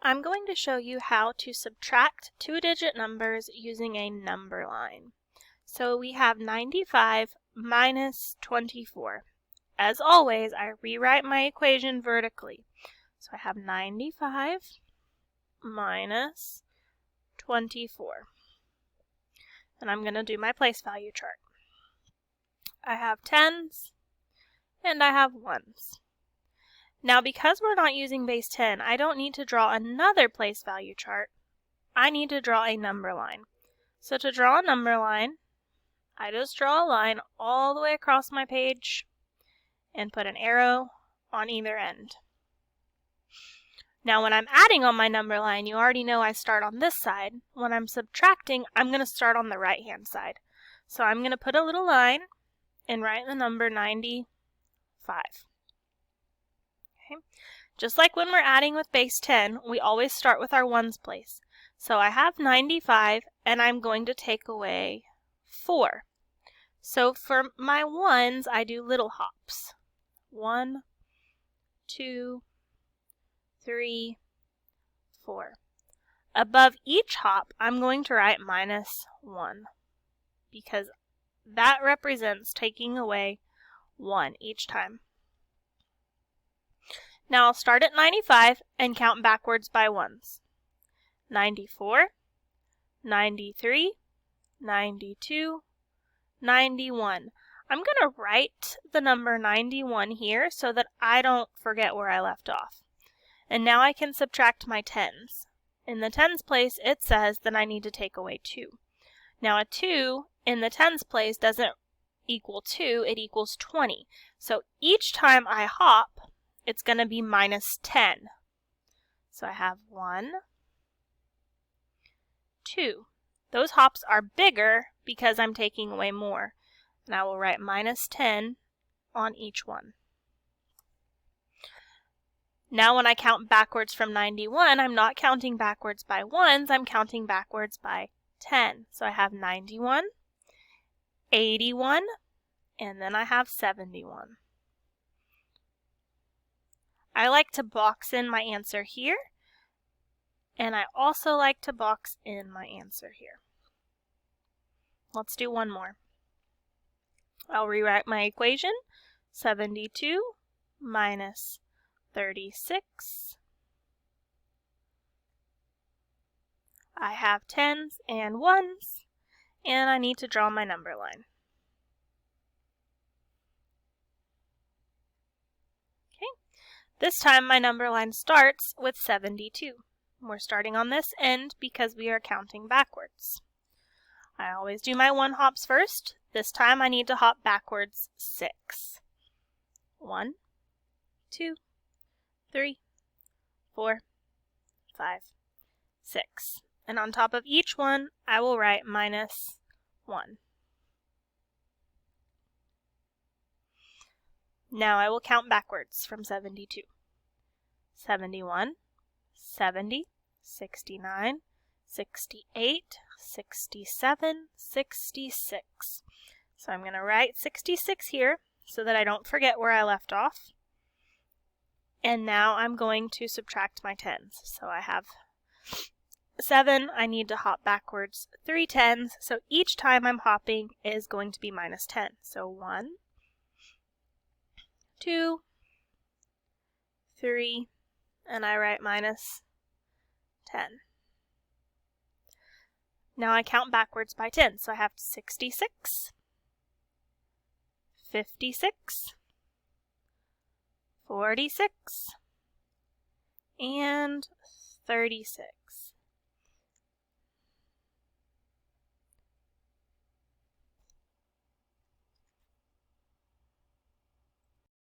I'm going to show you how to subtract two-digit numbers using a number line. So we have 95 minus 24. As always, I rewrite my equation vertically. So I have 95 minus 24. And I'm going to do my place value chart. I have tens and I have ones. Now, because we're not using base 10, I don't need to draw another place value chart. I need to draw a number line. So to draw a number line, I just draw a line all the way across my page and put an arrow on either end. Now, when I'm adding on my number line, you already know I start on this side. When I'm subtracting, I'm going to start on the right-hand side. So I'm going to put a little line and write the number 95. Okay. Just like when we're adding with base 10, we always start with our ones place. So I have 95 and I'm going to take away 4. So for my ones, I do little hops. 1, 2, 3, 4. Above each hop, I'm going to write minus 1 because that represents taking away 1 each time. Now I'll start at 95 and count backwards by ones. 94, 93, 92, 91. I'm going to write the number 91 here so that I don't forget where I left off. And now I can subtract my tens. In the tens place, it says that I need to take away 2. Now a 2 in the tens place doesn't equal 2, it equals 20. So each time I hop, it's going to be minus 10. So I have 1, 2. Those hops are bigger because I'm taking away more. And I will write minus 10 on each one. Now when I count backwards from 91, I'm not counting backwards by ones, I'm counting backwards by 10. So I have 91, 81, and then I have 71. I like to box in my answer here, and I also like to box in my answer here. Let's do one more. I'll rewrite my equation. 72 minus 36. I have tens and ones, and I need to draw my number line. This time my number line starts with 72. We're starting on this end because we are counting backwards. I always do my 1 hops first. This time I need to hop backwards 6. 1, 2, 3, 4, 5, 6. And on top of each one, I will write minus 1. Now I will count backwards from 72. 71, 70, 69, 68, 67, 66. So I'm going to write 66 here so that I don't forget where I left off. And now I'm going to subtract my tens. So I have 7, I need to hop backwards 3 tens. So each time I'm hopping is going to be minus 10. So 1, 2, 3, and I write minus 10. Now I count backwards by 10. So I have 66, 56, 46, and 36.